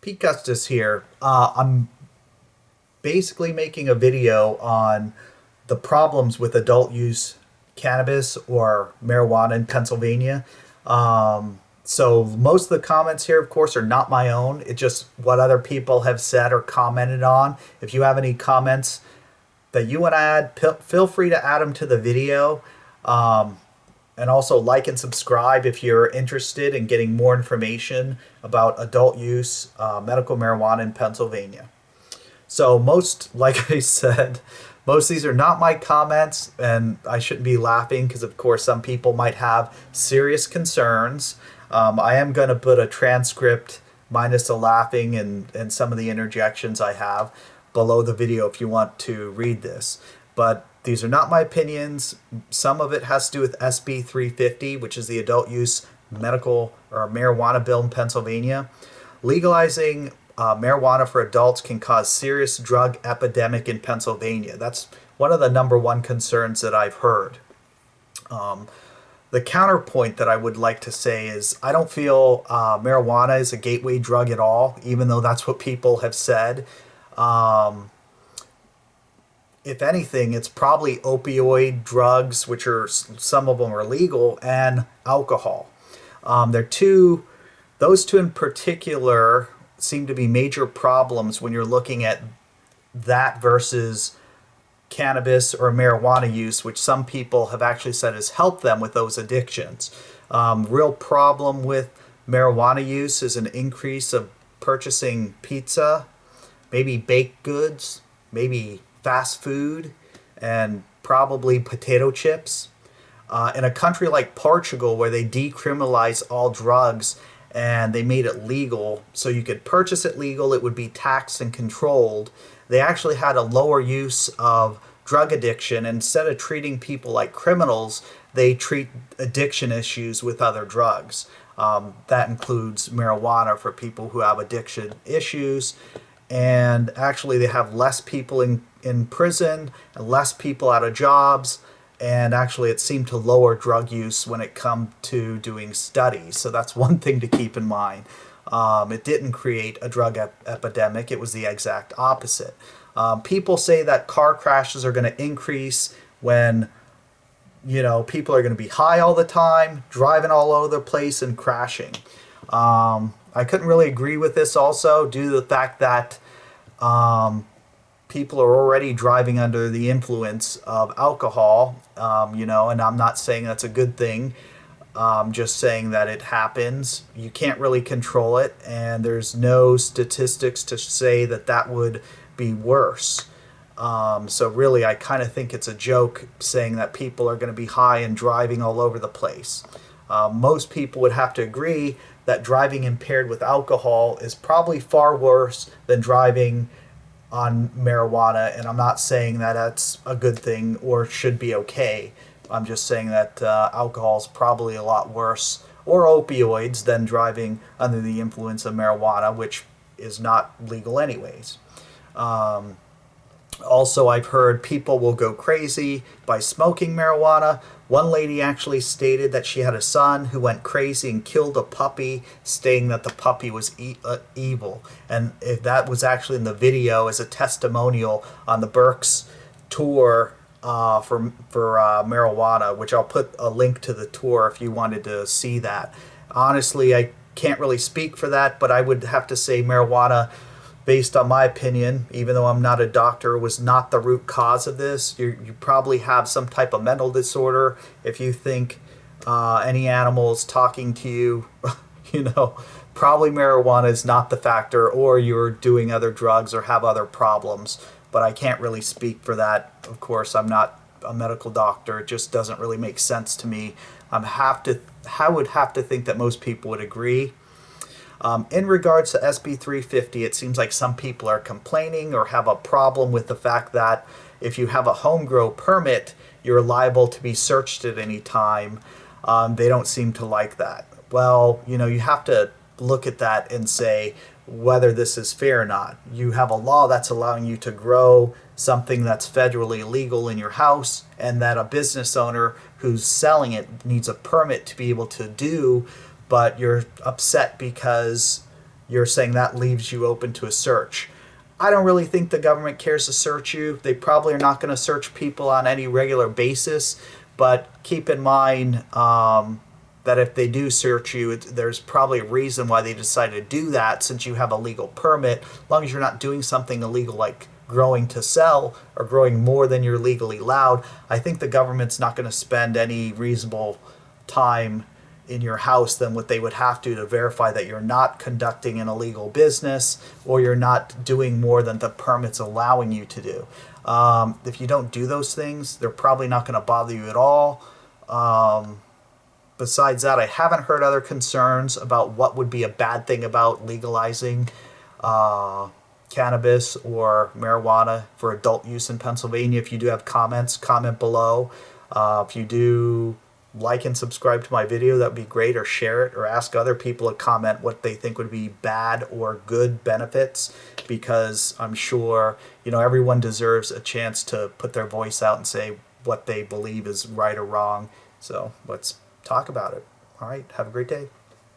Pete Custis here. I'm basically making a video on the problems with adult use cannabis or marijuana in Pennsylvania. So most of the comments here, of course, are not my own. It's just what other people have said or commented on. If you have any comments that you want to add, feel free to add them to the video. And also like and subscribe if you're interested in getting more information about adult use medical marijuana in Pennsylvania. So like I said, most of these are not my comments, and I shouldn't be laughing because, of course, some people might have serious concerns. I am going to put a transcript minus the laughing and some of the interjections I have below the video if you want to read this. But these are not my opinions. Some of it has to do with SB350, which is the adult use medical or marijuana bill in Pennsylvania. Legalizing marijuana for adults can cause serious drug epidemic in Pennsylvania. That's one of the number one concerns that I've heard. The counterpoint that I would like to say is I don't feel marijuana is a gateway drug at all, even though that's what people have said. If anything, it's probably opioid drugs, which are some of them are legal, and alcohol. Those two in particular seem to be major problems when you're looking at that versus cannabis or marijuana use, which some people have actually said has helped them with those addictions. Real problem with marijuana use is an increase of purchasing pizza, maybe baked goods, maybe fast food, and probably potato chips. In a country like Portugal, where they decriminalized all drugs and they made it legal, so you could purchase it legal, it would be taxed and controlled. They actually had a lower use of drug addiction. Instead of treating people like criminals, they treat addiction issues with other drugs. That includes marijuana for people who have addiction issues. And actually they have less people in prison and less people out of jobs. And actually it seemed to lower drug use when it come to doing studies. So that's one thing to keep in mind. It didn't create a drug epidemic. It was the exact opposite. People say that car crashes are going to increase when people are going to be high all the time, driving all over the place and crashing. I couldn't really agree with this also due to the fact that people are already driving under the influence of alcohol, and I'm not saying that's a good thing. I'm just saying that it happens. You can't really control it, and there's no statistics to say that that would be worse. So really, I kind of think it's a joke saying that people are going to be high and driving all over the place. Most people would have to agree that driving impaired with alcohol is probably far worse than driving on marijuana, and I'm not saying that that's a good thing or should be okay. I'm just saying that alcohol is probably a lot worse, or opioids, than driving under the influence of marijuana, which is not legal anyways. Also, I've heard people will go crazy by smoking marijuana. One lady actually stated that she had a son who went crazy and killed a puppy, stating that the puppy was evil. And if that was actually in the video as a testimonial on the Burke's tour for marijuana, which I'll put a link to the tour if you wanted to see that. Honestly, I can't really speak for that, but I would have to say marijuana, based on my opinion, even though I'm not a doctor, was not the root cause of this. You probably have some type of mental disorder if you think any animal is talking to you. Probably marijuana is not the factor, or you're doing other drugs or have other problems. But I can't really speak for that. Of course, I'm not a medical doctor. It just doesn't really make sense to me. I would have to think that most people would agree. In regards to SB350, it seems like some people are complaining or have a problem with the fact that if you have a home grow permit, you're liable to be searched at any time. They don't seem to like that. Well, you have to look at that and say whether this is fair or not. You have a law that's allowing you to grow something that's federally legal in your house, and that a business owner who's selling it needs a permit to be able to do, but you're upset because you're saying that leaves you open to a search. I don't really think the government cares to search you. They probably are not going to search people on any regular basis, but keep in mind that if they do search you, there's probably a reason why they decided to do that, since you have a legal permit. As long as you're not doing something illegal like growing to sell or growing more than you're legally allowed, I think the government's not going to spend any reasonable time in your house than what they would have to verify that you're not conducting an illegal business or you're not doing more than the permit's allowing you to do. If you don't do those things, they're probably not going to bother you at all. Besides that, I haven't heard other concerns about what would be a bad thing about legalizing cannabis or marijuana for adult use in Pennsylvania. If you do have comments, comment below. If you do like and subscribe to my video, that would be great, or share it, or ask other people to comment what they think would be bad or good benefits, because I'm sure, everyone deserves a chance to put their voice out and say what they believe is right or wrong. So let's talk about it. All right, have a great day.